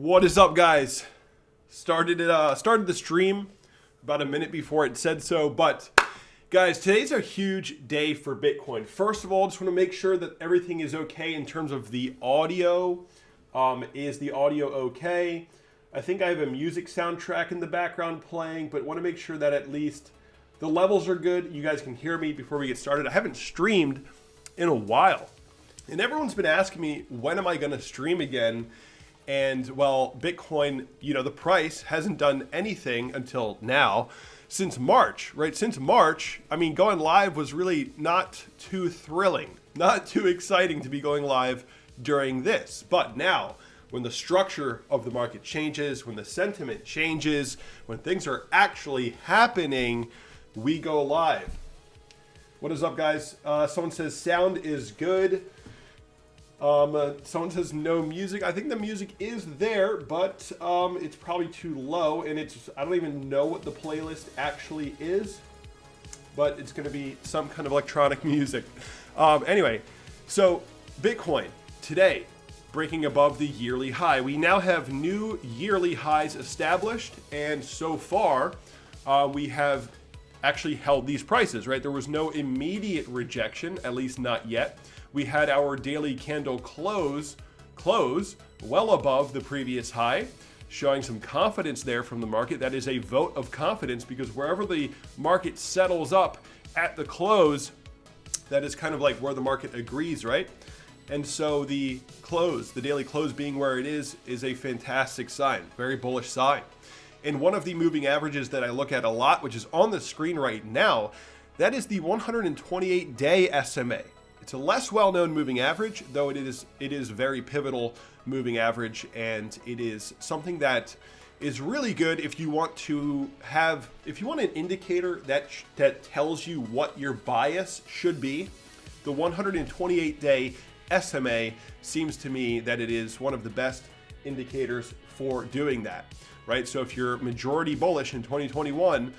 What is up, guys? Started the stream about a minute before it said so, but guys, today's a huge day for Bitcoin. First of all, just want to make sure that everything is okay in terms of the audio. Is the audio okay? I think I have a music soundtrack in the background playing, but want to make sure that at least the levels are good. You guys can hear me before we get started. I haven't streamed in a while, and everyone's been asking me, when am I going to stream again? And well, Bitcoin, the price hasn't done anything until now since March, right? Since March, I mean, going live was really not too thrilling, not too exciting to be going live during this. But now, when the structure of the market changes, when the sentiment changes, when things are actually happening, we go live. What is up, guys? Someone says sound is good. Someone says no music. I think the music is there, but it's probably too low, and I don't even know what the playlist actually is, but it's going to be some kind of electronic music. Anyway, so Bitcoin today breaking above the yearly high. We now have new yearly highs established, and so far we have actually held these prices, right? There was no immediate rejection, at least not yet. We had our daily candle close well above the previous high, showing some confidence there from the market. That is a vote of confidence, because wherever the market settles up at the close, that is kind of like where the market agrees, right? And so the daily close being where it is a fantastic sign, very bullish sign. And one of the moving averages that I look at a lot, which is on the screen right now, that is the 128-day SMA. It's a less well-known moving average, though it is very pivotal moving average, and it is something that is really good if you want an indicator that tells you what your bias should be. The 128-day SMA seems to me that it is one of the best indicators for doing that, right? So if you're majority bullish in 2021,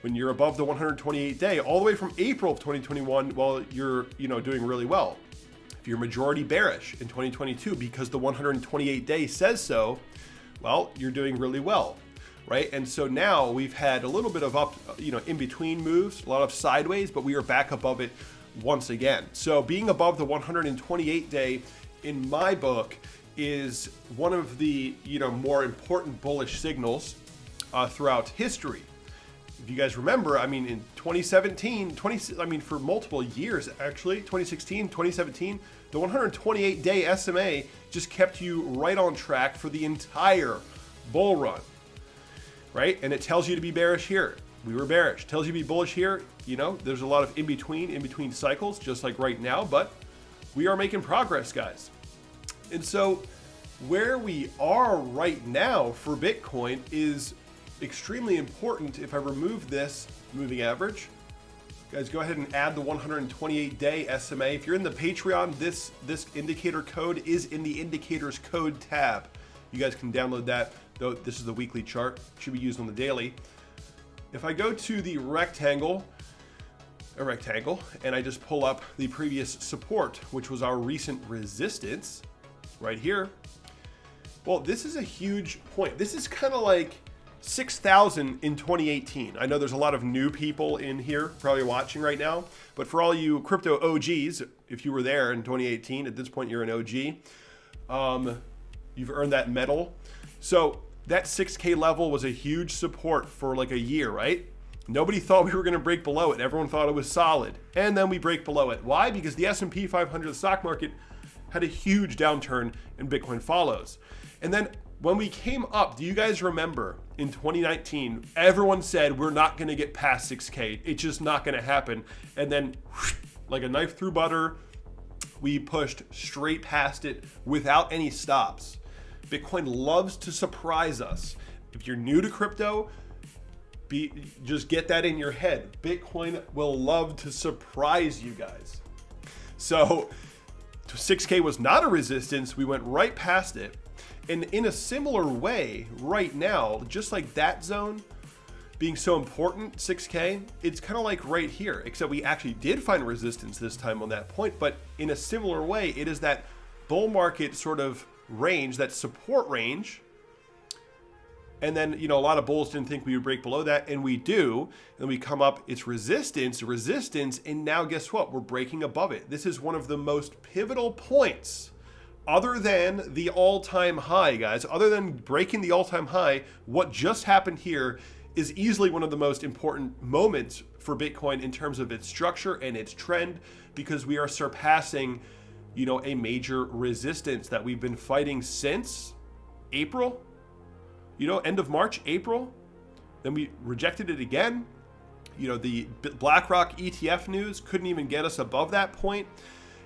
when you're above the 128-day, all the way from April of 2021, well, you're doing really well. If you're majority bearish in 2022 because the 128-day says so, well, you're doing really well, right? And so now we've had a little bit of up, in between moves, a lot of sideways, but we are back above it once again. So being above the 128-day in my book is one of the more important bullish signals throughout history. If you guys remember, I mean, in 2017, for multiple years, actually, 2016, 2017, the 128-day SMA just kept you right on track for the entire bull run, right? And it tells you to be bearish here. We were bearish. Tells you to be bullish here. There's a lot of in between cycles, just like right now, but we are making progress, guys. And so where we are right now for Bitcoin is extremely important. If I remove this moving average, guys, go ahead and add the 128-day SMA. If you're in the Patreon, this indicator code is in the indicators code tab. You guys can download that, though this is the weekly chart, should be used on the daily. If I go to the rectangle, and I just pull up the previous support, which was our recent resistance right here, well, this is a huge point. This is kind of like 6,000 in 2018. I know there's a lot of new people in here probably watching right now, but for all you crypto OGs, if you were there in 2018, at this point you're an OG. You've earned that medal. So that 6K level was a huge support for like a year, right? Nobody thought we were going to break below it. Everyone thought it was solid. And then we break below it. Why? Because the S&P 500, the stock market, had a huge downturn, and Bitcoin follows. And then when we came up, do you guys remember in 2019, everyone said we're not going to get past 6K. It's just not going to happen. And then like a knife through butter, we pushed straight past it without any stops. Bitcoin loves to surprise us. If you're new to crypto, just get that in your head. Bitcoin will love to surprise you guys. So 6K was not a resistance. We went right past it. And in a similar way, right now, just like that zone being so important, 6K, it's kind of like right here, except we actually did find resistance this time on that point. But in a similar way, it is that bull market sort of range, that support range, And then, a lot of bulls didn't think we would break below that, and we do. And we come up, it's resistance, and now guess what? We're breaking above it. This is one of the most pivotal points, other than the all-time high, guys. Other than breaking the all-time high, what just happened here is easily one of the most important moments for Bitcoin in terms of its structure and its trend, because we are surpassing, a major resistance that we've been fighting since April. End of March, April. Then we rejected it again. The BlackRock ETF news couldn't even get us above that point.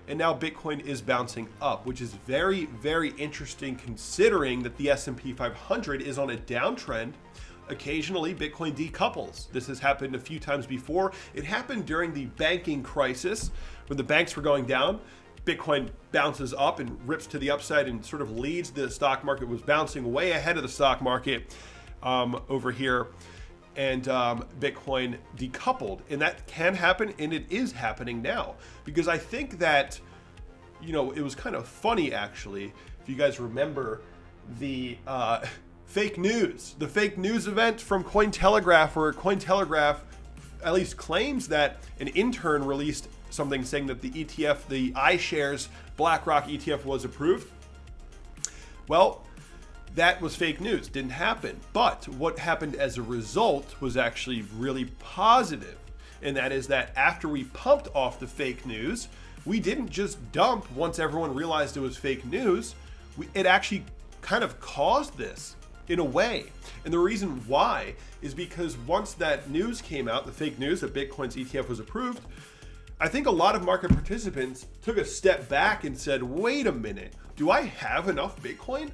And now Bitcoin is bouncing up, which is very, very interesting considering that the S&P 500 is on a downtrend. Occasionally, Bitcoin decouples. This has happened a few times before. It happened during the banking crisis when the banks were going down. Bitcoin bounces up and rips to the upside and sort of leads the stock market. It was bouncing way ahead of the stock market over here. And Bitcoin decoupled. And that can happen, and it is happening now. Because I think that, it was kind of funny, actually, if you guys remember the fake news. The fake news event from Cointelegraph, where Cointelegraph at least claims that an intern released something saying that the ETF, the iShares BlackRock ETF was approved. Well, that was fake news, didn't happen. But what happened as a result was actually really positive. And that is that after we pumped off the fake news, we didn't just dump once everyone realized it was fake news. It actually kind of caused this in a way. And the reason why is because once that news came out, the fake news that Bitcoin's ETF was approved, I think a lot of market participants took a step back and said, wait a minute, do I have enough Bitcoin?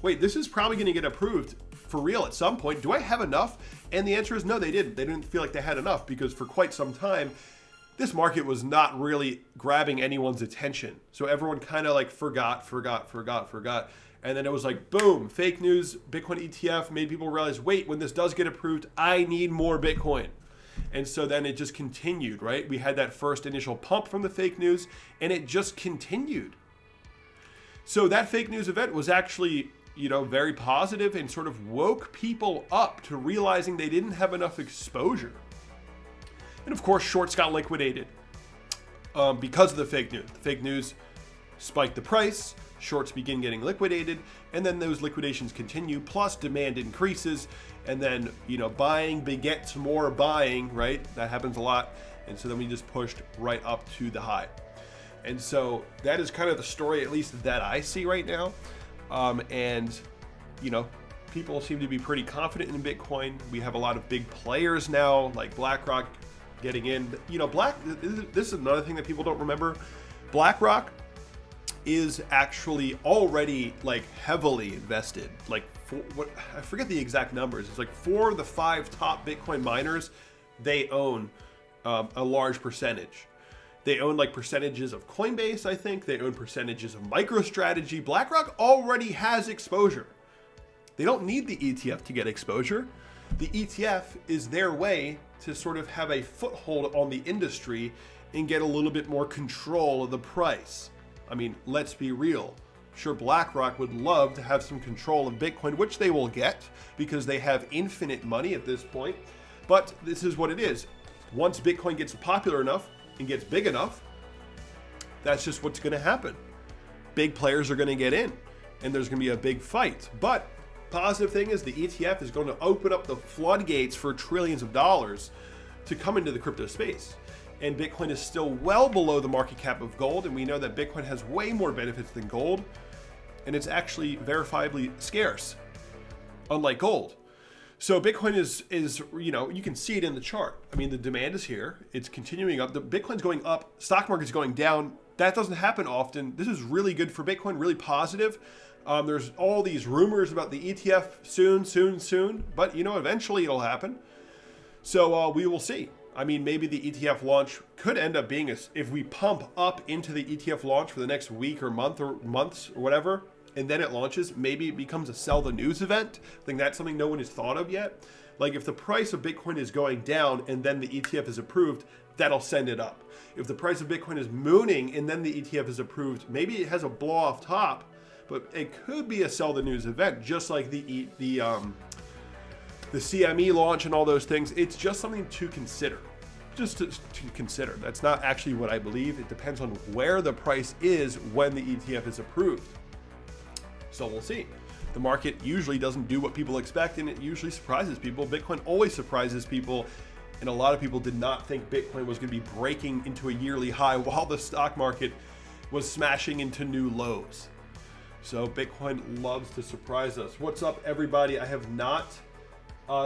Wait, this is probably going to get approved for real at some point. Do I have enough? And the answer is no, they didn't. They didn't feel like they had enough because for quite some time, this market was not really grabbing anyone's attention. So everyone kind of like forgot. And then it was like, boom, fake news, Bitcoin ETF made people realize, wait, when this does get approved, I need more Bitcoin. And so then it just continued, right? We had that first initial pump from the fake news, and it just continued. So that fake news event was actually, very positive and sort of woke people up to realizing they didn't have enough exposure. And of course, shorts got liquidated because of the fake news. The fake news spiked the price, shorts begin getting liquidated, and then those liquidations continue, plus demand increases, and then, buying begets more buying, right? That happens a lot. And so then we just pushed right up to the high. And so that is kind of the story, at least that I see right now. And people seem to be pretty confident in Bitcoin. We have a lot of big players now, like BlackRock getting in. This is another thing that people don't remember. BlackRock is actually already heavily invested. I forget the exact numbers. It's 4 of the 5 top Bitcoin miners, they own a large percentage. They own percentages of Coinbase, I think. They own percentages of MicroStrategy. BlackRock already has exposure. They don't need the ETF to get exposure. The ETF is their way to sort of have a foothold on the industry and get a little bit more control of the price. I mean, let's be real. Sure, BlackRock would love to have some control of Bitcoin, which they will get because they have infinite money at this point. But this is what it is. Once Bitcoin gets popular enough and gets big enough, that's just what's going to happen. Big players are going to get in, and there's going to be a big fight. But positive thing is the ETF is going to open up the floodgates for trillions of dollars to come into the crypto space. And Bitcoin is still well below the market cap of gold, and we know that Bitcoin has way more benefits than gold, and it's actually verifiably scarce, unlike gold. So Bitcoin is you can see it in the chart. I mean, the demand is here. It's continuing up. The Bitcoin's going up. Stock market's going down. That doesn't happen often. This is really good for Bitcoin, really positive. There's all these rumors about the ETF soon, but eventually it'll happen. So we will see. I mean, maybe the ETF launch could end up being if we pump up into the ETF launch for the next week or months or whatever, and then it launches, maybe it becomes a sell the news event. I think that's something no one has thought of yet. If the price of Bitcoin is going down and then the ETF is approved, that'll send it up. If the price of Bitcoin is mooning and then the ETF is approved, maybe it has a blow off top, but it could be a sell the news event, just like the the CME launch and all those things. It's just something to consider. Just to consider. That's not actually what I believe. It depends on where the price is when the ETF is approved. So we'll see. The market usually doesn't do what people expect, and it usually surprises people. Bitcoin always surprises people, and a lot of people did not think Bitcoin was going to be breaking into a yearly high while the stock market was smashing into new lows. So Bitcoin loves to surprise us. What's up, everybody? I have not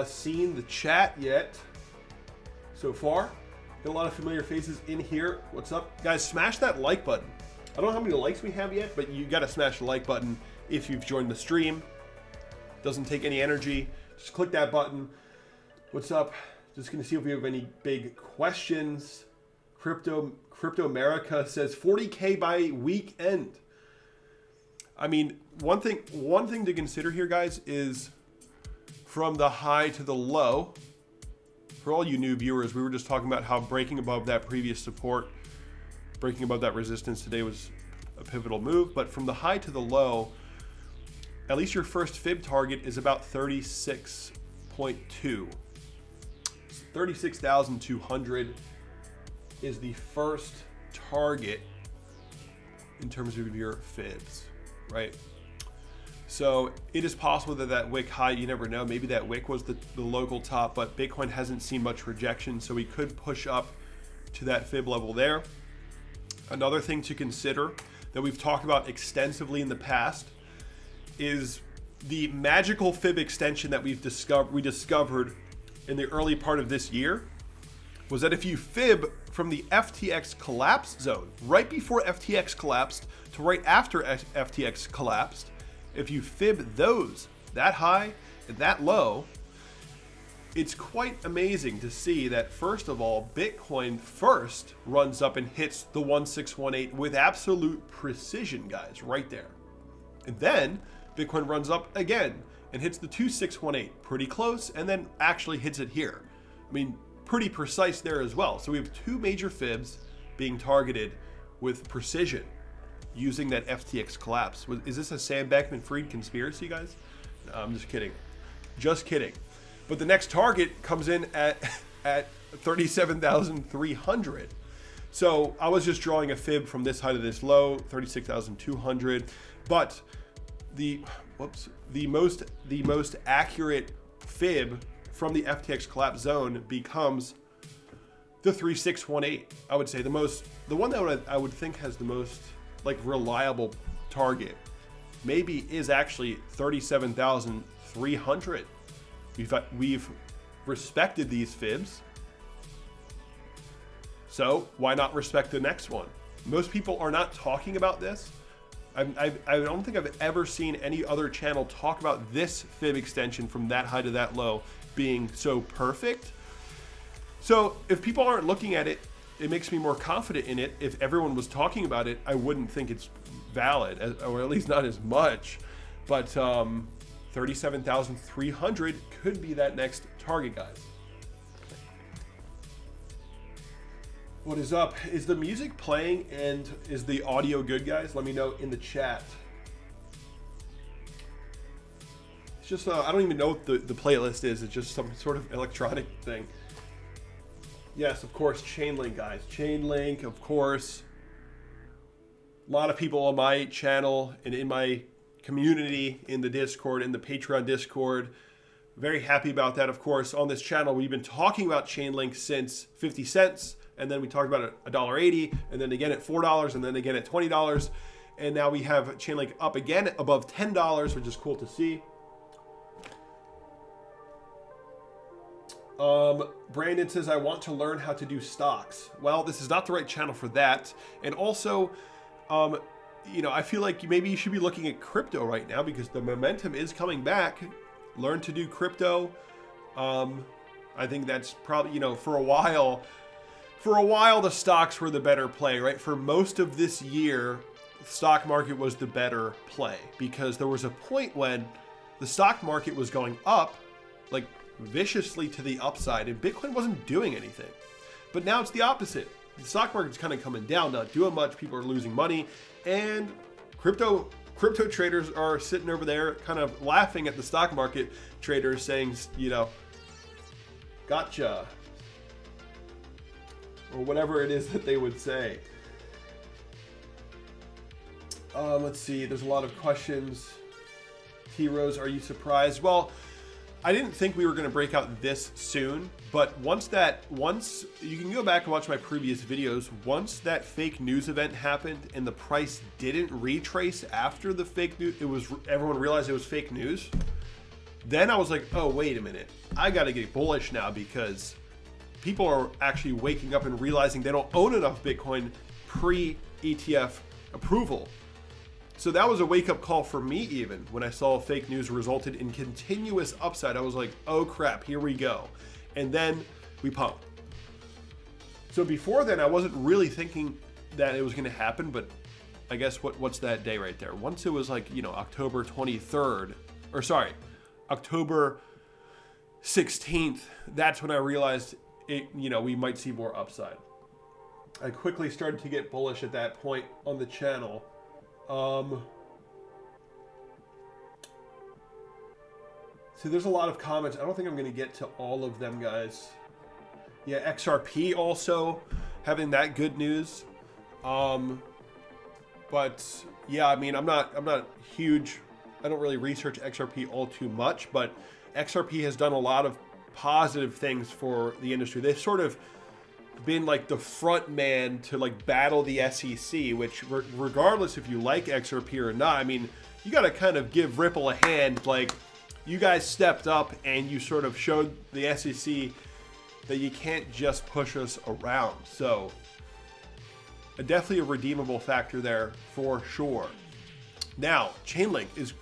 seen the chat yet so far. Got a lot of familiar faces in here. What's up, guys? Smash that like button. I don't know how many likes we have yet, but you got to smash the like button if you've joined the stream. Doesn't take any energy. Just click that button. What's up? Just gonna see if we have any big questions. Crypto America says 40K by weekend. I mean, one thing to consider here, guys, is from the high to the low. For all you new viewers, we were just talking about how breaking above that previous support, breaking above that resistance today was a pivotal move. But from the high to the low, at least your first fib target is about 36.2. 36,200 is the first target in terms of your fibs, right? So it is possible that that wick high, you never know, maybe that wick was the local top, but Bitcoin hasn't seen much rejection, so we could push up to that fib level there. Another thing to consider that we've talked about extensively in the past is the magical fib extension that we discovered in the early part of this year, was that if you fib from the FTX collapse zone, right before FTX collapsed to right after FTX collapsed, if you fib those that high and that low, it's quite amazing to see that, first of all, Bitcoin first runs up and hits the 1618 with absolute precision, guys, right there. And then Bitcoin runs up again and hits the 2618, pretty close, and then actually hits it here. I mean, pretty precise there as well. So we have two major fibs being targeted with precision using that FTX collapse. Is this a Sam Bankman-Fried conspiracy, guys? No, I'm just kidding. Just kidding. But the next target comes in at 37,300. So I was just drawing a fib from this high to this low, 36,200. But the most accurate fib from the FTX collapse zone becomes the 3618. I would say the one that I would think has the most like reliable target maybe is actually 37,300. We've respected these fibs, so why not respect the next one? Most people are not talking about this. I don't think I've ever seen any other channel talk about this fib extension from that high to that low being so perfect. So if people aren't looking at it, it makes me more confident in it. If everyone was talking about it, I wouldn't think it's valid, or at least not as much. But 37,300 could be that next target, guys. What is up? Is the music playing and is the audio good, guys? Let me know in the chat. It's just, I don't even know what the playlist is. It's just some sort of electronic thing. Yes, of course, Chainlink, guys. Chainlink, of course. A lot of people on my channel and in my community, in the Discord, in the Patreon Discord. Very happy about that, of course. On this channel, we've been talking about Chainlink since 50 cents. And then we talked about it $1.80, and then again at $4, and then again at $20. And now we have Chainlink up again above $10, which is cool to see. Brandon says, I want to learn how to do stocks. Well, this is not the right channel for that. And also, you know, I feel like maybe you should be looking at crypto right now because the momentum is coming back. Learn to do crypto. I think that's probably, you know, for a while, the stocks were the better play, right? For most of this year, the stock market was the better play because there was a point when the stock market was going up, like viciously to the upside, and Bitcoin wasn't doing anything. But now it's the opposite. The stock market's kind of coming down, not doing much. People are losing money, and crypto crypto traders are sitting over there kind of laughing at the stock market traders saying, you know, gotcha, or whatever it is that they would say. Let's see, there's a lot of questions. T-Rose, are you surprised? Well, I didn't think we were going to break out this soon, but once you can go back and watch my previous videos, once that fake news event happened and the price didn't retrace after the fake news, everyone realized it was fake news. Then I was like, oh, wait a minute, I got to get bullish now because people are actually waking up and realizing they don't own enough Bitcoin pre-ETF approval. So that was a wake-up call for me even when I saw fake news resulted in continuous upside. I was like, oh crap, here we go. And then we pumped. So before then, I wasn't really thinking that it was going to happen, but I guess what's that day right there? Once it was like, you know, October 23rd, or sorry, October 16th, that's when I realized it, you know, we might see more upside. I quickly started to get bullish at that point on the channel. So there's a lot of comments. I don't think I'm going to get to all of them, guys. Yeah, XRP also having that good news. But yeah, I mean, I'm not huge. I don't really research XRP all too much, but XRP has done a lot of positive things for the industry. They've sort of been like the front man to like battle the SEC, which regardless if you like XRP or not, I mean, you got to kind of give Ripple a hand. Like, you guys stepped up and you sort of showed the SEC that you can't just push us around. So definitely a redeemable factor there for sure. Now, Chainlink is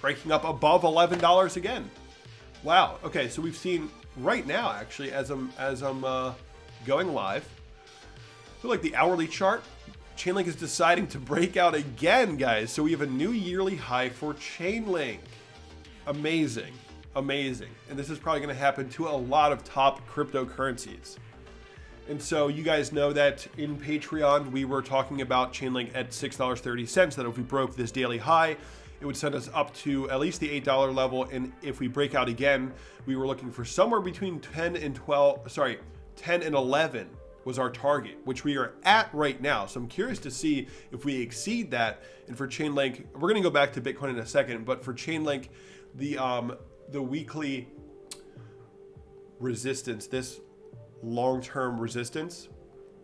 breaking up above $11 again. Wow. Okay, so we've seen right now, actually, as I'm going live, so like the hourly chart, Chainlink is deciding to break out again, guys. So we have a new yearly high for Chainlink. Amazing, amazing. And this is probably going to happen to a lot of top cryptocurrencies. And so you guys know that in Patreon, we were talking about Chainlink at $6.30, that if we broke this daily high, it would send us up to at least the $8 level. And if we break out again, we were looking for somewhere between 10 and 11 was our target, which we are at right now. So I'm curious to see if we exceed that. And for Chainlink, we're going to go back to Bitcoin in a second, but for Chainlink, the weekly resistance, this long-term resistance,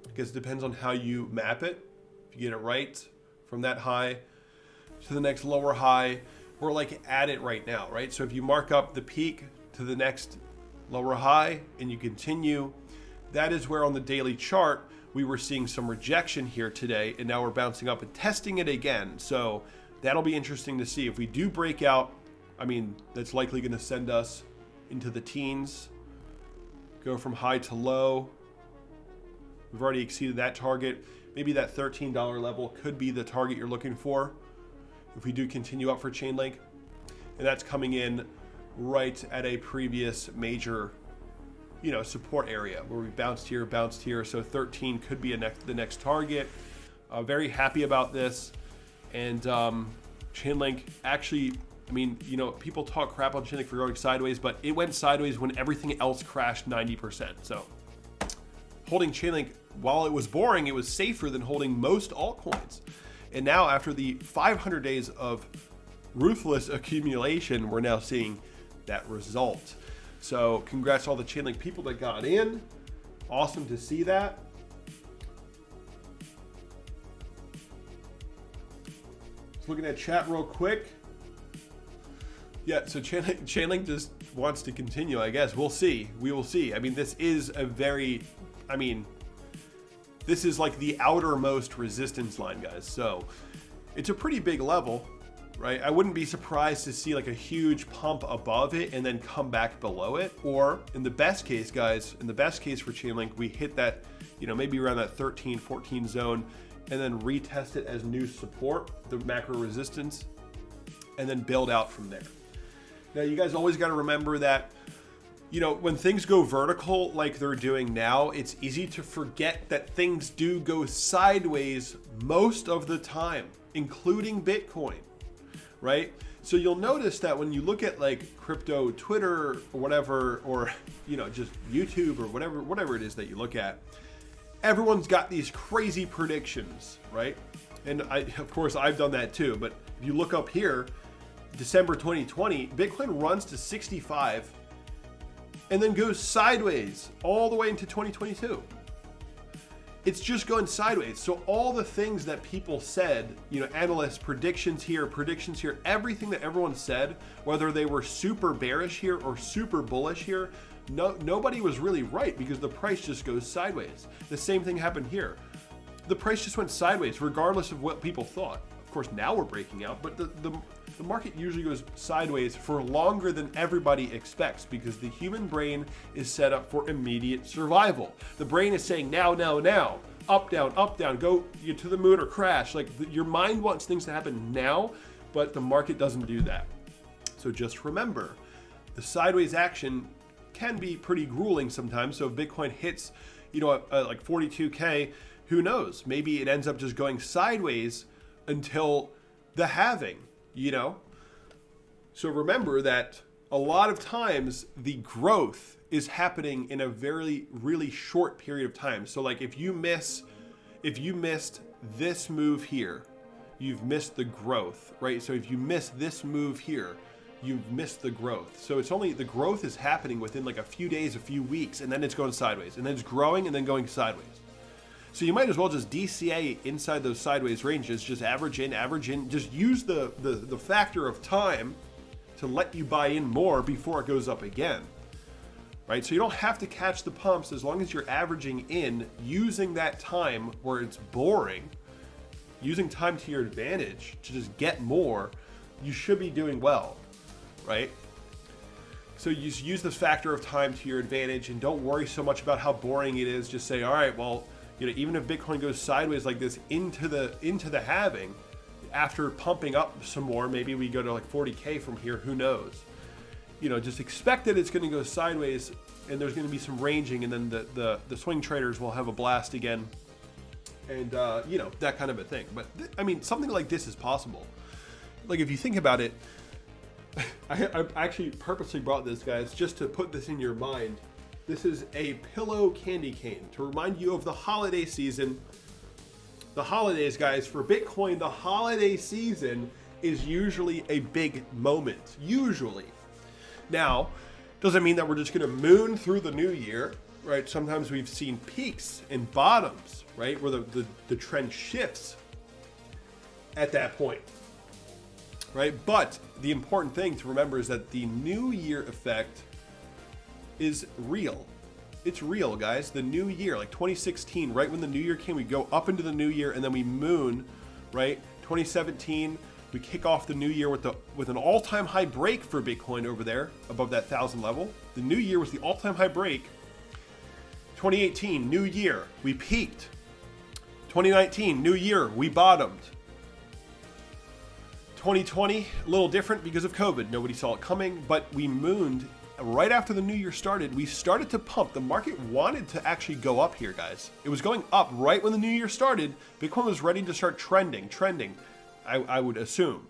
because it depends on how you map it. If you get it right from that high to the next lower high, we're like at it right now, right? So if you mark up the peak to the next lower high and you continue, that is where on the daily chart we were seeing some rejection here today, and now we're bouncing up and testing it again. So that'll be interesting to see if we do break out. I mean, that's likely going to send us into the teens, go from high to low. We've already exceeded that target. Maybe that $13 level could be the target you're looking for if we do continue up for Chainlink. And that's coming in right at a previous major, you know, support area where we bounced here. So 13 could be the next target. Very happy about this. And Chainlink actually, I mean, you know, people talk crap on Chainlink for going sideways, but it went sideways when everything else crashed 90%. So holding Chainlink, while it was boring, it was safer than holding most altcoins. And now after the 500 days of ruthless accumulation, we're now seeing that result. So congrats to all the Chainlink people that got in. Awesome to see that. Just looking at chat real quick. Yeah, so Chainlink just wants to continue, I guess. We'll see. We will see. I mean, this is a very, I mean, this is like the outermost resistance line, guys. So it's a pretty big level, right? I wouldn't be surprised to see like a huge pump above it and then come back below it. Or in the best case, guys, in the best case for Chainlink, we hit that, you know, maybe around that 13, 14 zone and then retest it as new support, the macro resistance, and then build out from there. Now, you guys always got to remember that, you know, when things go vertical like they're doing now, it's easy to forget that things do go sideways most of the time, including Bitcoin. right? So you'll notice that when you look at like crypto Twitter or whatever, or just YouTube or whatever it is that you look at, everyone's got these crazy predictions, right? And of course I've done that too, but if you look up here, December 2020, Bitcoin runs to 65 and then goes sideways all the way into 2022. It's just going sideways. So all the things that people said, analysts, predictions here, everything that everyone said, whether they were super bearish here or super bullish here, nobody was really right, because the price just goes sideways. The same thing happened here. The price just went sideways regardless of what people thought. Of course, now we're breaking out, but the market usually goes sideways for longer than everybody expects, because the human brain is set up for immediate survival. The brain is saying now, up, down, go to the moon or crash. Like your mind wants things to happen now, but the market doesn't do that. So just remember, the sideways action can be pretty grueling sometimes. So if Bitcoin hits, like 42K, who knows? Maybe it ends up just going sideways until the halving, So remember that a lot of times the growth is happening in a really short period of time. So like if you missed this move here, you've missed the growth, right? So if you miss this move here, you've missed the growth. So it's only, the growth is happening within like a few days, a few weeks, and then it's going sideways, and then it's growing and then going sideways. So you might as well just DCA inside those sideways ranges, just average in, just use the factor of time to let you buy in more before it goes up again, right? So you don't have to catch the pumps as long as you're averaging in, using that time where it's boring, using time to your advantage to just get more, you should be doing well, right? So you just use this factor of time to your advantage and don't worry so much about how boring it is. Just say, all right, well, even if Bitcoin goes sideways like this into the halving, after pumping up some more, maybe we go to like 40K from here, who knows? Just expect that it's going to go sideways and there's going to be some ranging, and then the swing traders will have a blast again, and that kind of a thing. But something like this is possible. Like if you think about it, I actually purposely brought this, guys, just to put this in your mind. This is a pillow candy cane to remind you of the holiday season. The holidays, guys, for Bitcoin, the holiday season is usually a big moment, usually. Now, doesn't mean that we're just going to moon through the new year, right? Sometimes we've seen peaks and bottoms, right, where the trend shifts at that point, right? But the important thing to remember is that the new year effect is real. It's real, guys. The new year, like 2016, right when the new year came, we go up into the new year and then we moon, right? 2017, we kick off the new year with an all-time high break for Bitcoin over there above that 1,000 level. The new year was the all-time high break. 2018, new year, we peaked. 2019, new year, we bottomed. 2020, a little different because of COVID. Nobody saw it coming, but we mooned right after the new year started. We started to pump. The market wanted to actually go up here, guys. It was going up right when the new year started. Bitcoin was ready to start trending, I would assume.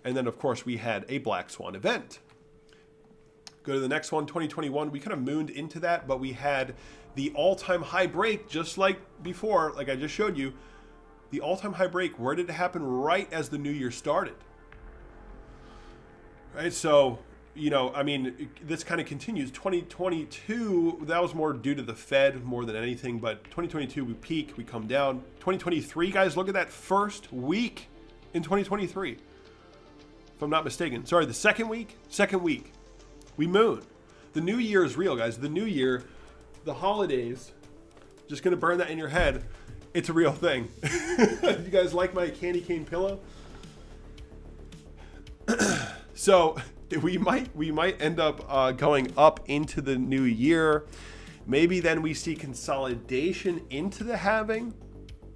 And then, of course, we had a black swan event. Go to the next one, 2021. We kind of mooned into that, but we had the all-time high break, just like before, like I just showed you. The all-time high break, where did it happen? Right as the new year started. Right, so this kind of continues. 2022, that was more due to the Fed more than anything, but 2022, we peak, we come down. 2023, guys, look at that first week in 2023. If I'm not mistaken. Sorry, the second week, we moon. The new year is real, guys. The new year, the holidays, just going to burn that in your head. It's a real thing. You guys like my candy cane pillow? So we might end up going up into the new year. Maybe then we see consolidation into the halving,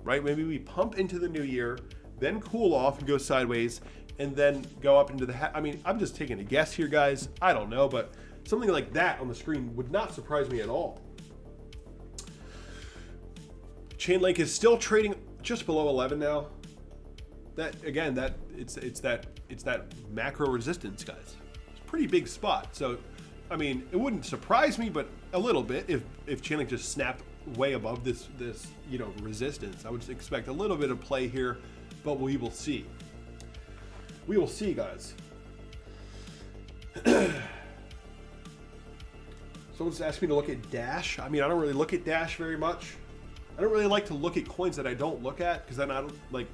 right? Maybe we pump into the new year, then cool off and go sideways, and then go up into the I'm just taking a guess here, guys. I don't know, but something like that on the screen would not surprise me at all. Chainlink is still trading just below 11 now. that again, that it's that macro resistance, guys. It's a pretty big spot. So, I mean, it wouldn't surprise me, but a little bit if Chainlink just snapped way above this resistance. I would expect a little bit of play here, but we will see. We will see, guys. Someone's asked me to look at Dash. I mean, I don't really look at Dash very much. I don't really like to look at coins that I don't look at, because then I don't like.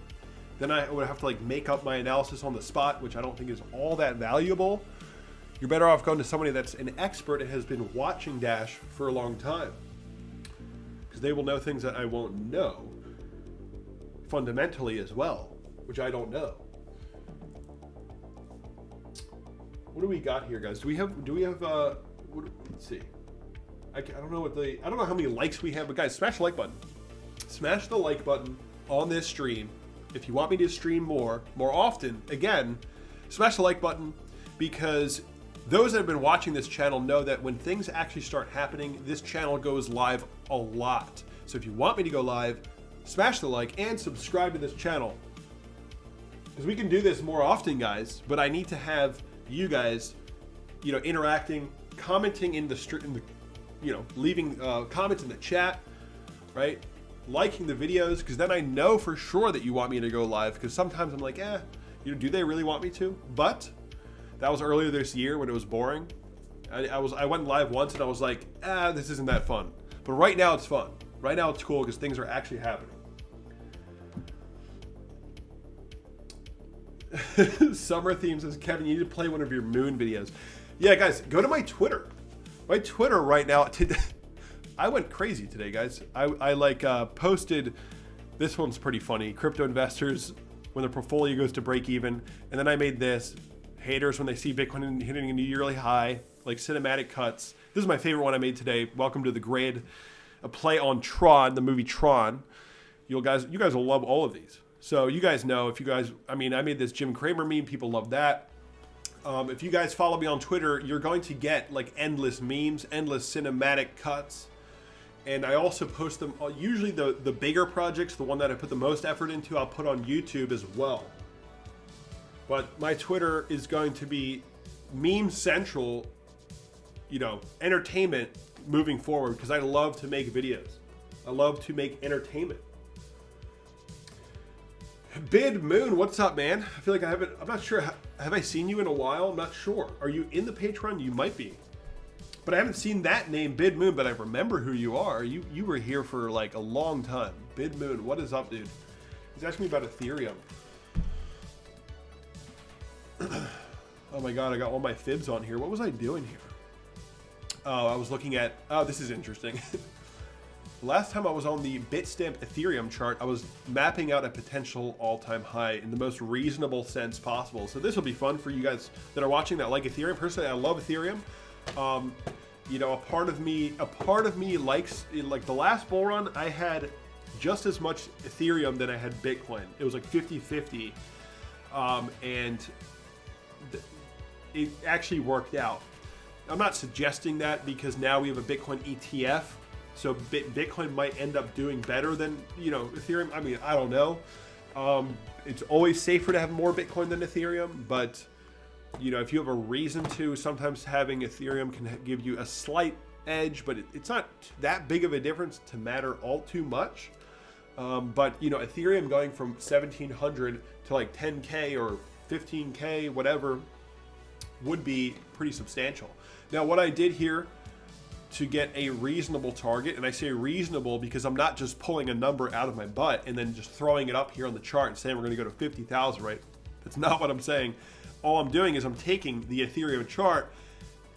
Then I would have to like make up my analysis on the spot, which I don't think is all that valuable. You're better off going to somebody that's an expert and has been watching Dash for a long time, because they will know things that I won't know fundamentally as well, which I don't know. What do we got here, guys? Do we have let's see. I don't know how many likes we have, but guys, smash the like button. Smash the like button on this stream. If you want me to stream more often, again, smash the like button, because those that have been watching this channel know that when things actually start happening, this channel goes live a lot. So if you want me to go live, smash the like and subscribe to this channel, because we can do this more often, guys. But I need to have you guys, interacting, commenting in the leaving comments in the chat, right? Liking the videos, because then I know for sure that you want me to go live, because sometimes I'm like, do they really want me to? But that was earlier this year when it was boring. I went live once and I was like, this isn't that fun. But right now it's fun. Right now it's cool because things are actually happening. Summer Theme says, Kevin, you need to play one of your moon videos. Yeah, guys, go to my Twitter. My Twitter right now, today, I went crazy today, guys. I posted, this one's pretty funny. Crypto investors, when their portfolio goes to break even. And then I made this. Haters when they see Bitcoin hitting a new yearly high, like cinematic cuts. This is my favorite one I made today. Welcome to the grid. A play on the movie Tron. You guys will love all of these. So you guys know, I made this Jim Cramer meme. People love that. If you guys follow me on Twitter, you're going to get like endless memes, endless cinematic cuts. And I also post them, usually the bigger projects, the one that I put the most effort into, I'll put on YouTube as well. But my Twitter is going to be meme central, entertainment moving forward, because I love to make videos. I love to make entertainment. Bid Moon, what's up, man? I feel like I'm not sure. Have I seen you in a while? I'm not sure. Are you in the Patreon? You might be. But I haven't seen that name, Bid Moon, but I remember who you are. You were here for like a long time. Bid Moon, what is up, dude? He's asking me about Ethereum. Oh my God, I got all my fibs on here. What was I doing here? Oh, I was looking at, this is interesting. Last time I was on the Bitstamp Ethereum chart, I was mapping out a potential all-time high in the most reasonable sense possible. So this will be fun for you guys that are watching that like Ethereum. Personally, I love Ethereum. A part of me likes, like the last bull run, I had just as much Ethereum than I had Bitcoin. It was like 50-50. And it actually worked out. I'm not suggesting that, because now we have a Bitcoin ETF. So Bitcoin might end up doing better than, Ethereum. I mean, I don't know. It's always safer to have more Bitcoin than Ethereum, but if you have a reason to, sometimes having Ethereum can give you a slight edge, but it's not that big of a difference to matter all too much. But Ethereum going from 1,700 to like 10K or 15K, whatever, would be pretty substantial. Now, what I did here to get a reasonable target, and I say reasonable because I'm not just pulling a number out of my butt and then just throwing it up here on the chart and saying we're going to go to 50,000, right? That's not what I'm saying. All I'm doing is I'm taking the Ethereum chart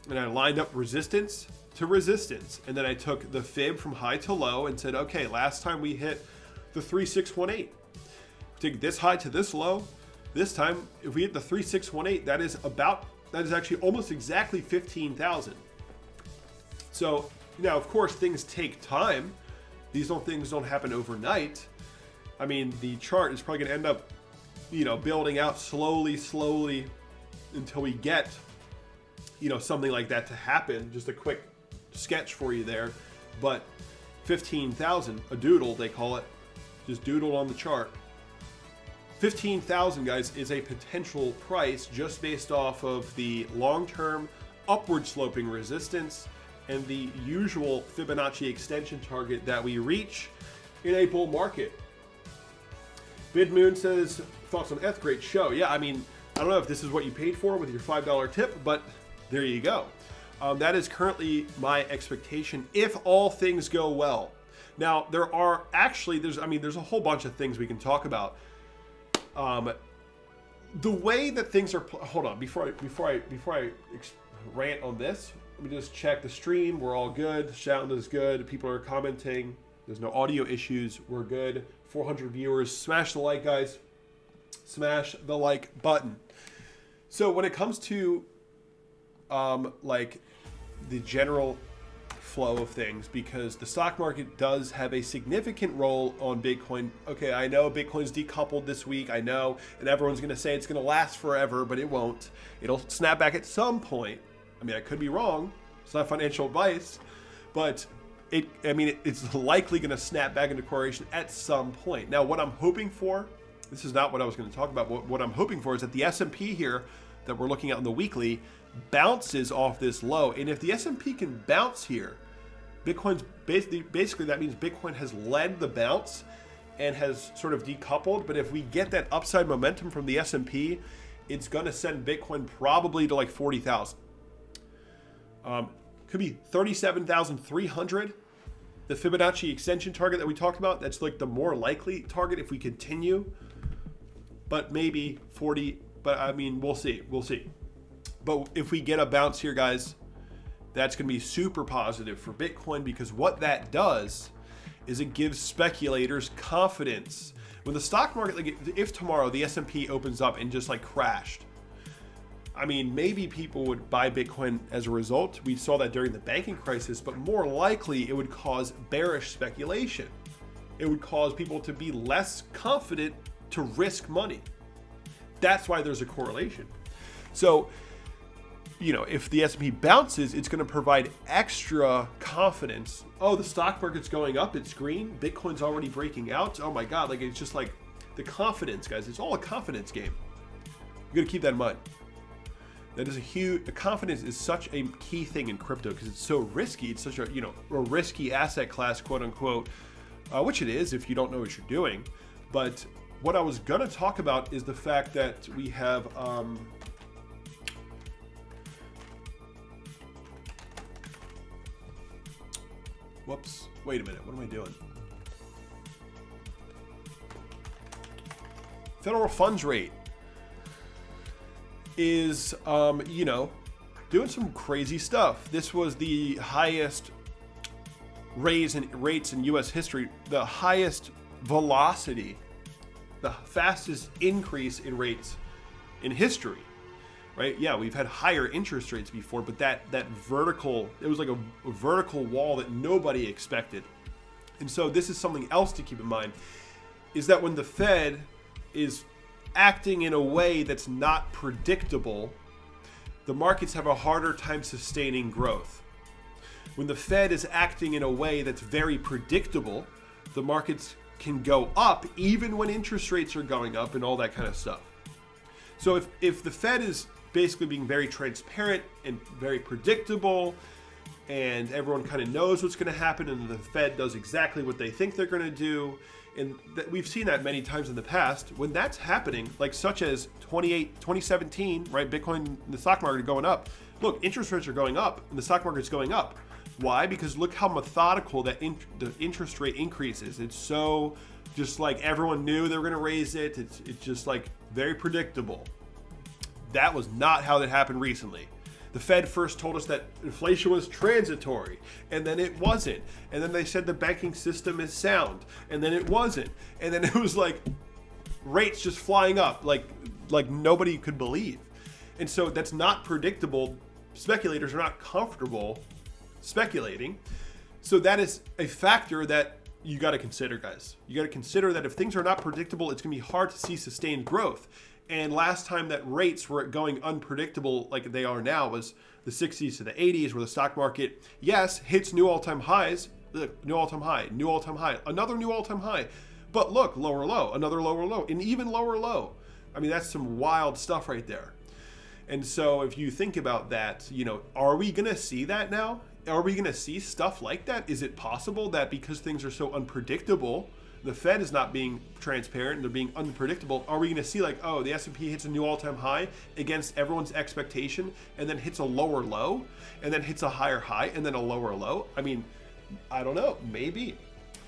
and I lined up resistance to resistance, and then I took the fib from high to low and said, okay, last time we hit the 3618. Take this high to this low. This time, if we hit the 3618, that is actually almost exactly 15,000. So now, of course, things take time. Things don't happen overnight. I mean, the chart is probably going to end up, building out slowly until we get, something like that to happen. Just a quick sketch for you there. But 15,000, a doodle, they call it, just doodled on the chart. 15,000, guys, is a potential price just based off of the long-term upward sloping resistance and the usual Fibonacci extension target that we reach in a bull market. Bid Moon says, thoughts on ETH, great show. Yeah, I mean, I don't know if this is what you paid for with your $5 tip, but there you go. That is currently my expectation if all things go well. Now, there are actually, there's a whole bunch of things we can talk about. The way that things are, hold on, before I rant on this, let me just check the stream. We're all good. Sound is good. People are commenting. There's no audio issues. We're good. 400 viewers. Smash the like, guys. Smash the like button. So when it comes to like the general flow of things, because the stock market does have a significant role on Bitcoin. Okay, I know Bitcoin's decoupled this week, I know, and everyone's going to say it's going to last forever, but it won't. It'll snap back at some point. I mean, I could be wrong. It's not financial advice, but it's likely going to snap back into correlation at some point. Now, what I'm hoping for, this is not what I was going to talk about. What I'm hoping for is that the S&P here that we're looking at on the weekly bounces off this low. And if the S&P can bounce here, Bitcoin's basically that means Bitcoin has led the bounce and has sort of decoupled. But if we get that upside momentum from the S&P, it's going to send Bitcoin probably to like 40,000. Could be 37,300. The Fibonacci extension target that we talked about, that's like the more likely target if we continue. But maybe 40, but I mean, we'll see. We'll see. But if we get a bounce here, guys, that's going to be super positive for Bitcoin, because what that does is it gives speculators confidence. When the stock market, like if tomorrow the S&P opens up and just like crashed, I mean, maybe people would buy Bitcoin as a result. We saw that during the banking crisis, but more likely it would cause bearish speculation. It would cause people to be less confident to risk money. That's why there's a correlation. So, you know, if the S&P bounces, it's going to provide extra confidence. Oh, the stock market's going up. It's green. Bitcoin's already breaking out. Oh my God. Like, it's just like the confidence, guys. It's all a confidence game. You got to keep that in mind. That is the confidence is such a key thing in crypto because it's so risky. It's such a risky asset class, quote unquote, which it is if you don't know what you're doing. But what I was going to talk about is the fact that we have, whoops, wait a minute. What am I doing? Federal funds rate is, doing some crazy stuff. This was the highest raise in rates in U.S. history, the highest velocity, the fastest increase in rates in history, right? Yeah, we've had higher interest rates before, but that vertical, it was like a vertical wall that nobody expected. And so this is something else to keep in mind, is that when the Fed is acting in a way that's not predictable, the markets have a harder time sustaining growth. When the Fed is acting in a way that's very predictable, the markets can go up even when interest rates are going up and all that kind of stuff. So if the Fed is basically being very transparent and very predictable, and everyone kind of knows what's going to happen, and the Fed does exactly what they think they're going to do, and we've seen that many times in the past, when that's happening, like such as 2017, right? Bitcoin and the stock market are going up. Look, interest rates are going up and the stock market's going up. Why? Because look how methodical that the interest rate increases. It's so just like everyone knew they were going to raise it. It's just like very predictable. That was not how that happened recently. The Fed first told us that inflation was transitory, and then it wasn't. And then they said the banking system is sound, and then it wasn't. And then it was like rates just flying up like nobody could believe. And so that's not predictable. Speculators are not comfortable speculating. So that is a factor that you got to consider, guys. You got to consider that if things are not predictable, it's going to be hard to see sustained growth. And last time that rates were going unpredictable like they are now was the 60s to the 80s, where the stock market, yes, hits new all-time highs, new all-time high, another new all-time high. But look, lower low, another lower low, and even lower low. I mean, that's some wild stuff right there. And so if you think about that, you know, are we going to see that now? Are we going to see stuff like that? Is it possible that because things are so unpredictable, the Fed is not being transparent and they're being unpredictable, are we going to see like, oh, the S&P hits a new all-time high against everyone's expectation and then hits a lower low and then hits a higher high and then a lower low? I mean, I don't know, maybe.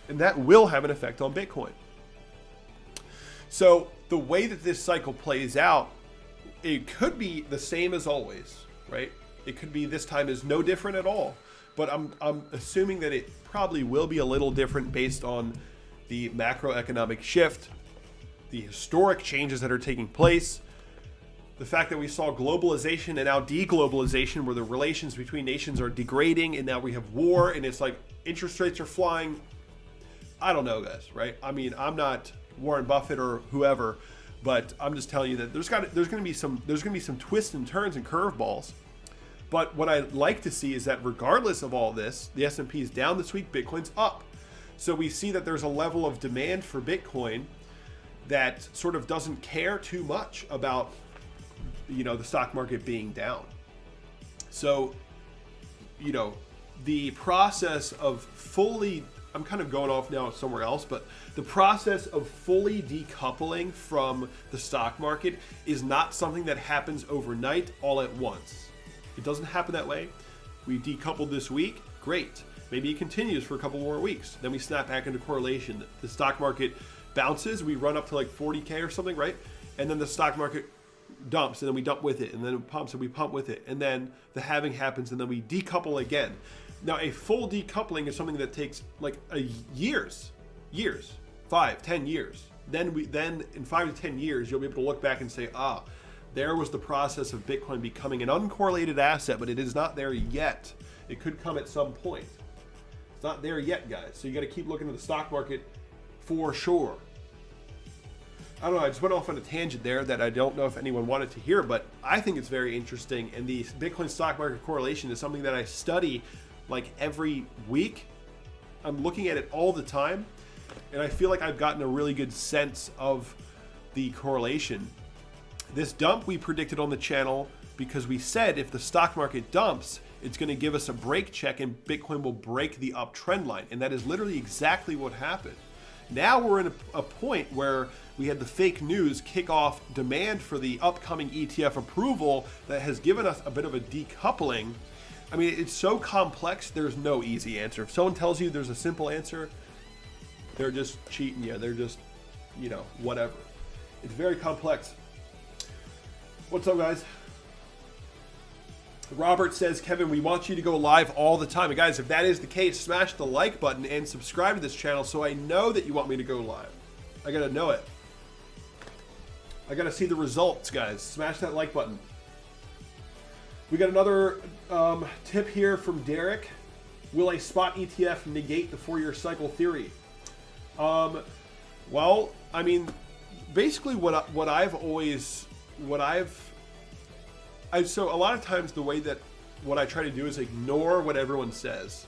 And that will have an effect on Bitcoin. So the way that this cycle plays out, it could be the same as always, right? It could be this time is no different at all. But I'm assuming that it probably will be a little different based on the macroeconomic shift, the historic changes that are taking place, the fact that we saw globalization and now deglobalization, where the relations between nations are degrading, and now we have war, and it's like interest rates are flying. I don't know, guys, right? I mean, I'm not Warren Buffett or whoever, but I'm just telling you that there's going to be some twists and turns and curveballs. But what I'd like to see is that regardless of all this, the S&P is down this week, Bitcoin's up. So we see that there's a level of demand for Bitcoin that sort of doesn't care too much about, you know, the stock market being down. So, you know, the process of fully, I'm kind of going off now somewhere else, but the process of fully decoupling from the stock market is not something that happens overnight all at once. It doesn't happen that way. We decoupled this week, great. Maybe it continues for a couple more weeks. Then we snap back into correlation. The stock market bounces, we run up to like 40K or something, right? And then the stock market dumps, and then we dump with it, and then it pumps and we pump with it. And then the halving happens, and then we decouple again. Now, a full decoupling is something that takes like years, 5, 10 years. Then in 5 to 10 years, you'll be able to look back and say, ah, there was the process of Bitcoin becoming an uncorrelated asset, but it is not there yet. It could come at some point. It's not there yet, guys. So you got to keep looking at the stock market for sure. I don't know, I just went off on a tangent there that I don't know if anyone wanted to hear, but I think it's very interesting. And the Bitcoin stock market correlation is something that I study like every week. I'm looking at it all the time, and I feel like I've gotten a really good sense of the correlation. This dump we predicted on the channel because we said if the stock market dumps, it's going to give us a break check and Bitcoin will break the uptrend line. And that is literally exactly what happened. Now we're in a point where we had the fake news kick off demand for the upcoming ETF approval that has given us a bit of a decoupling. I mean, it's so complex, there's no easy answer. If someone tells you there's a simple answer, they're just cheating you. They're just, you know, whatever. It's very complex. What's up, guys? Robert says, Kevin, we want you to go live all the time. And guys, if that is the case, smash the like button and subscribe to this channel so I know that you want me to go live. I gotta know it. I gotta see the results, guys. Smash that like button. We got another tip here from Derek. Will a spot ETF negate the 4-year cycle theory? Well, I mean, basically so a lot of times the way that what I try to do is ignore what everyone says.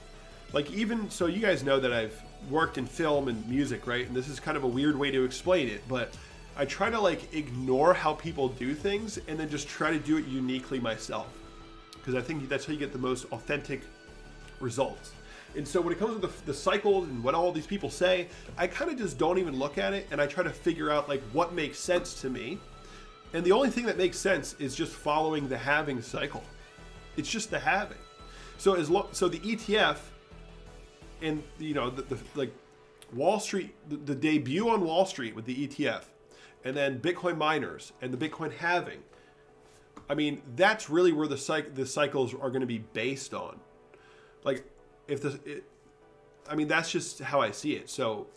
Like, even so, you guys know that I've worked in film and music, right? And this is kind of a weird way to explain it, but I try to like ignore how people do things and then just try to do it uniquely myself, because I think that's how you get the most authentic results. And so when it comes to the cycles and what all these people say, I kind of just don't even look at it, and I try to figure out like what makes sense to me. And the only thing that makes sense is just following the halving cycle. It's just the halving. So so the ETF and, you know, the like Wall Street, the debut on Wall Street with the ETF, and then Bitcoin miners and the Bitcoin halving. I mean, that's really where the cycles are going to be based on. Like, I mean, that's just how I see it. So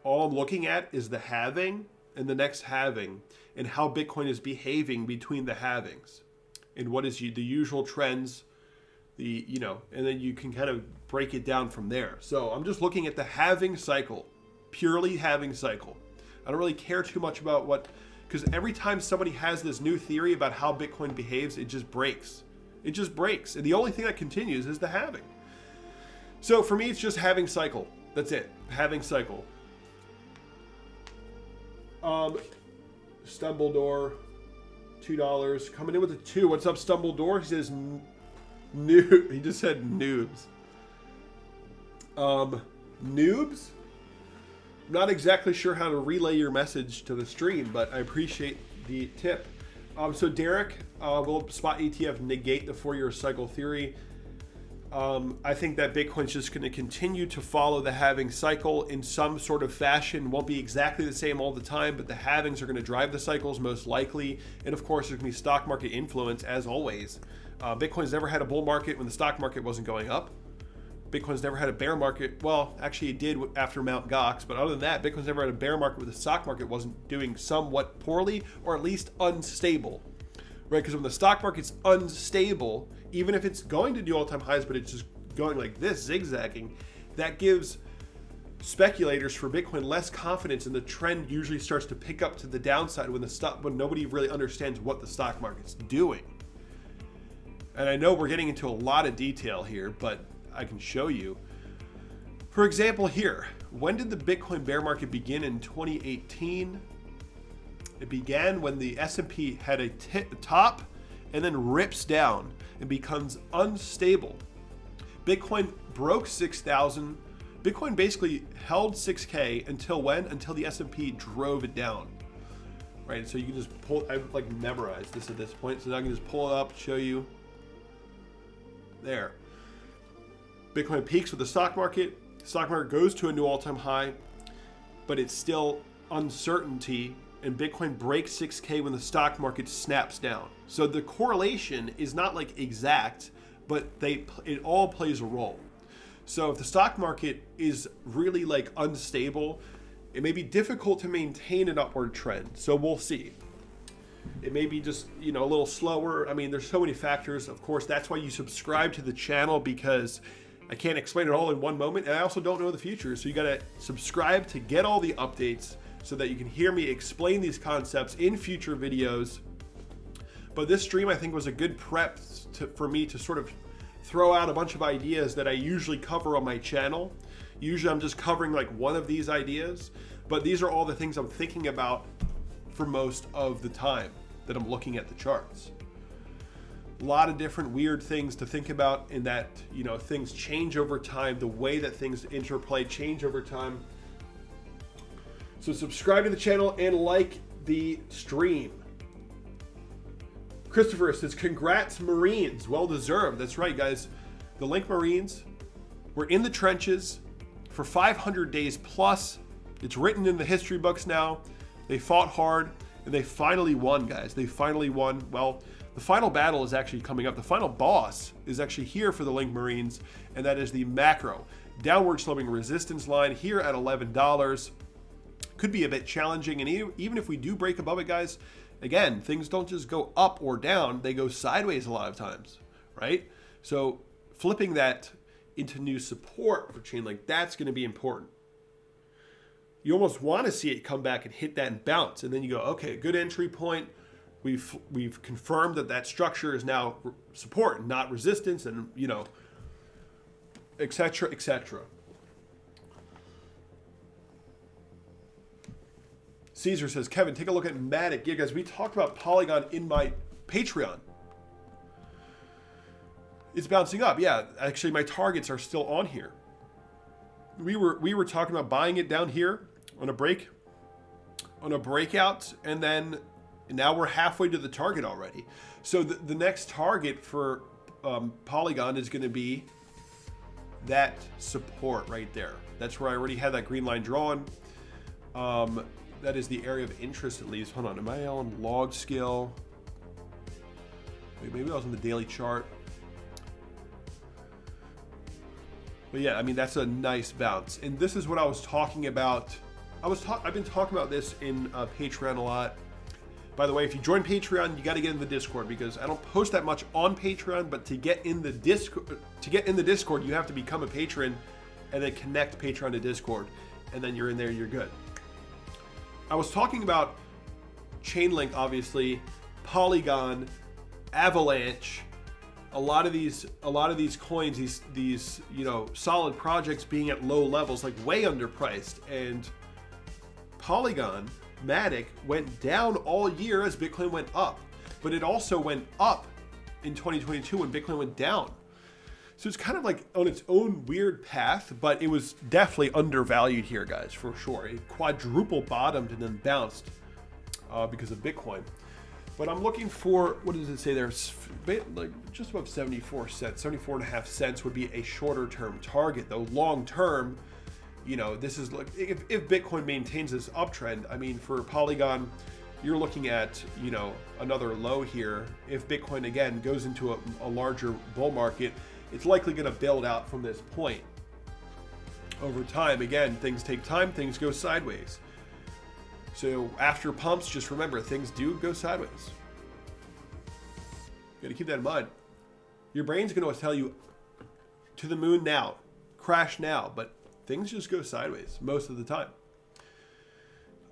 all I'm looking at is the halving and the next halving, and how Bitcoin is behaving between the halvings, and what is the usual trends, and then you can kind of break it down from there. So I'm just looking at the halving cycle, purely halving cycle. I don't really care too much about because every time somebody has this new theory about how Bitcoin behaves, it just breaks. It just breaks. And the only thing that continues is the halving. So for me, it's just halving cycle. That's it. Halving cycle. Stumbledore, $2 coming in with a 2. What's up, Stumbledore? He says noob. He just said noobs. Noobs? I'm not exactly sure how to relay your message to the stream, but I appreciate the tip. So Derek, will spot ETF negate the 4-year cycle theory? I think that Bitcoin's just going to continue to follow the halving cycle in some sort of fashion. Won't be exactly the same all the time, but the halvings are going to drive the cycles most likely. And of course, there's going to be stock market influence as always. Bitcoin's never had a bull market when the stock market wasn't going up. Bitcoin's never had a bear market. Well, actually it did after Mt. Gox, but other than that, Bitcoin's never had a bear market where the stock market wasn't doing somewhat poorly or at least unstable, right? Because when the stock market's unstable, even if it's going to do all-time highs, but it's just going like this, zigzagging, that gives speculators for Bitcoin less confidence, and the trend usually starts to pick up to the downside when nobody really understands what the stock market's doing. And I know we're getting into a lot of detail here, but I can show you. For example here, when did the Bitcoin bear market begin in 2018? It began when the S&P had a top and then rips down and becomes unstable. Bitcoin broke 6,000. Bitcoin basically held 6K until when? Until the S&P drove it down. Right, so you can just pull, I've like memorized this at this point, so now I can just pull it up, show you. There. Bitcoin peaks with the stock market goes to a new all-time high, but it's still uncertainty, and Bitcoin breaks 6K when the stock market snaps down. So the correlation is not like exact, but it all plays a role. So if the stock market is really like unstable, it may be difficult to maintain an upward trend. So we'll see. It may be just, a little slower. I mean, there's so many factors. Of course, that's why you subscribe to the channel, because I can't explain it all in one moment, and I also don't know the future. So you got to subscribe to get all the updates so that you can hear me explain these concepts in future videos. But this stream, I think, was a good prep for me to sort of throw out a bunch of ideas that I usually cover on my channel. Usually I'm just covering like one of these ideas, but these are all the things I'm thinking about for most of the time that I'm looking at the charts. A lot of different weird things to think about in that, things change over time. The way that things interplay change over time. So subscribe to the channel and like the stream. Christopher says, congrats Marines, well deserved. That's right, guys. The Link Marines were in the trenches for 500 days plus. It's written in the history books now. They fought hard and they finally won, guys. They finally won. Well, the final battle is actually coming up. The final boss is actually here for the Link Marines, and that is the macro downward sloping resistance line here at $11. Could be a bit challenging, and even if we do break above it, guys, again, things don't just go up or down, they go sideways a lot of times, right? So flipping that into new support for Chainlink, that's going to be important. You almost want to see it come back and hit that and bounce, and then you go, okay, good entry point. We've confirmed that structure is now support, not resistance, and et cetera, et cetera. Caesar says, Kevin, take a look at Matic. Yeah, guys, we talked about Polygon in my Patreon. It's bouncing up. Yeah, actually, my targets are still on here. We were talking about buying it down here on a breakout, and then now we're halfway to the target already. So the next target for Polygon is going to be that support right there. That's where I already had that green line drawn. That is the area of interest, at least. Hold on, am I on log scale? Wait, maybe I was on the daily chart. But yeah, I mean, that's a nice bounce. And this is what I was talking about. I've been talking about this in Patreon a lot. By the way, if you join Patreon, you got to get in the Discord, because I don't post that much on Patreon, but to get in the Discord, you have to become a patron and then connect Patreon to Discord, and then you're in there, you're good. I was talking about Chainlink, obviously, Polygon, Avalanche, a lot of these coins, these solid projects being at low levels, like way underpriced, and Polygon mathematic, went down all year as Bitcoin went up. But it also went up in 2022 when Bitcoin went down. So it's kind of like on its own weird path, but it was definitely undervalued here, guys, for sure. It quadruple bottomed and then bounced because of Bitcoin. But I'm looking for, what does it say there? Like just above 74 cents, 74 and a half cents would be a shorter term target. Though long term, you know, this is like, if Bitcoin maintains this uptrend, I mean, for Polygon, you're looking at, you know, another low here. If Bitcoin again goes into a larger bull market, it's likely going to build out from this point. Over time, again, things take time, things go sideways. So after pumps, just remember, things do go sideways. You got to keep that in mind. Your brain's going to tell you to the moon now, crash now, but things just go sideways most of the time.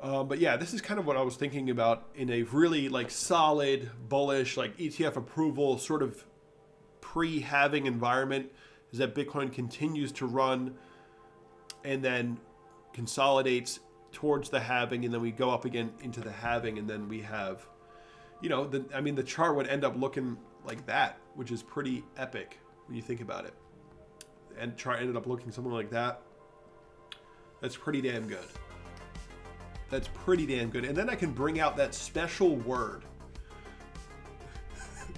But yeah, this is kind of what I was thinking about in a really like solid, bullish, like ETF approval sort of pre-halving environment, is that Bitcoin continues to run and then consolidates towards the halving, and then we go up again into the halving, and then we have, you know, the chart would end up looking like that, which is pretty epic when you think about it. And chart ended up looking something like that. That's pretty damn good. That's pretty damn good. And then I can bring out that special word,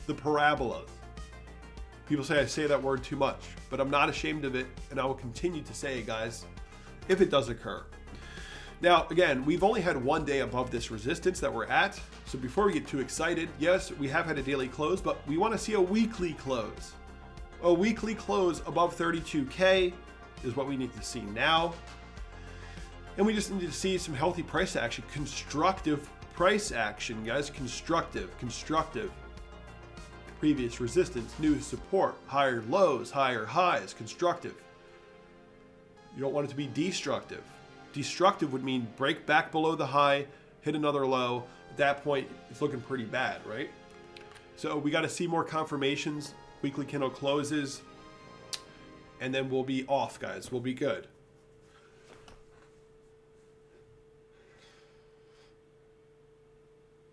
the parabolas. People say I say that word too much, but I'm not ashamed of it, and I will continue to say it, guys, if it does occur. Now, again, we've only had one day above this resistance that we're at, so before we get too excited, yes, we have had a daily close, but we want to see a weekly close. A weekly close above 32K is what we need to see now. And we just need to see some healthy price action, constructive price action, guys, constructive. Previous resistance, new support, higher lows, higher highs, constructive. You don't want it to be destructive. Destructive would mean break back below the high, hit another low. At that point, it's looking pretty bad, right? So we got to see more confirmations, weekly candle closes, and then we'll be off, guys. We'll be good.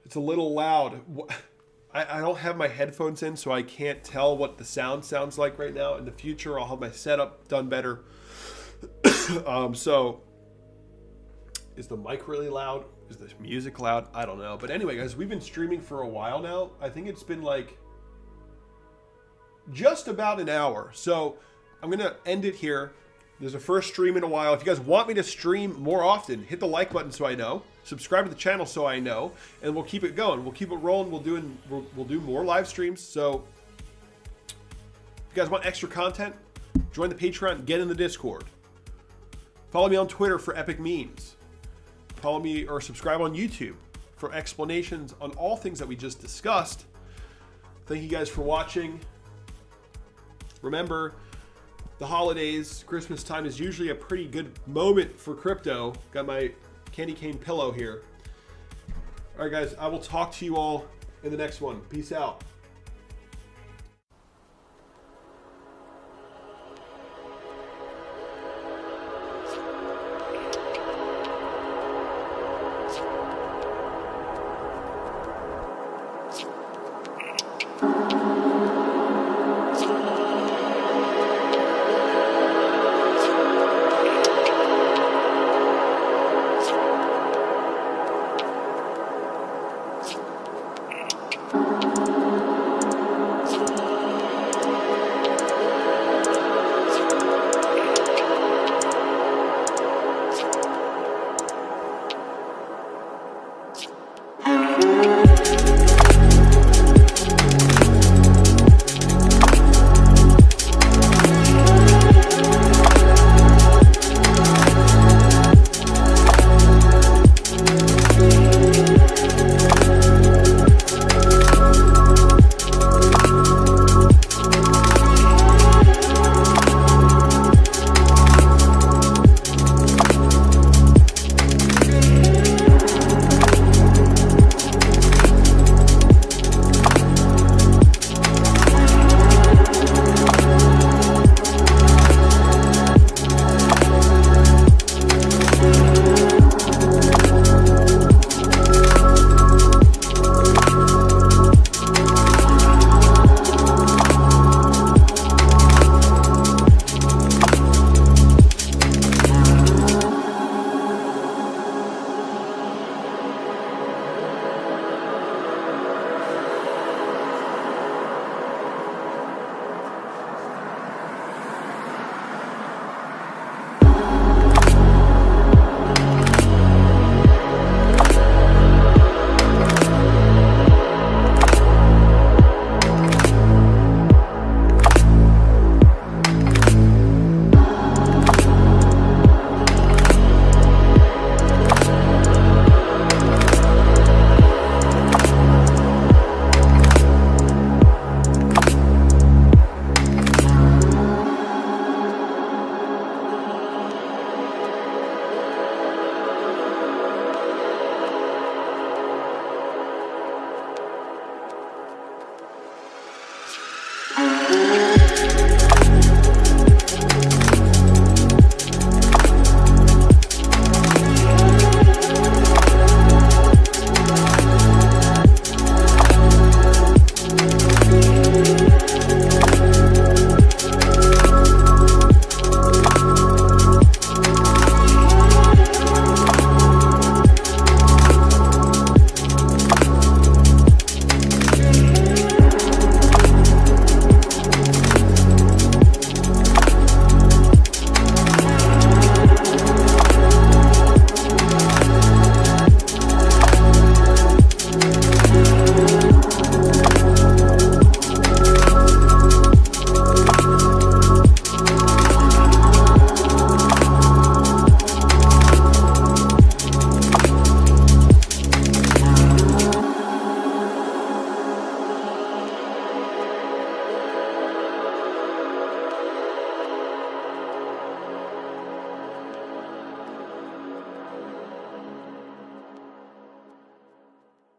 It's a little loud. I don't have my headphones in, so I can't tell what the sound sounds like right now. In the future, I'll have my setup done better. So, is the mic really loud? Is the music loud? I don't know. But anyway, guys, we've been streaming for a while now. I think it's been like just about an hour. So, I'm going to end it here. There's a first stream in a while. If you guys want me to stream more often, hit the like button so I know. Subscribe to the channel so I know, and we'll keep it going. We'll keep it rolling. We'll do more live streams. So if you guys want extra content, join the Patreon, get in the Discord. Follow me on Twitter for epic memes. Follow me or subscribe on YouTube for explanations on all things that we just discussed. Thank you guys for watching. Remember, the holidays, Christmas time is usually a pretty good moment for crypto. Got my candy cane pillow here. All right, guys, I will talk to you all in the next one. Peace out.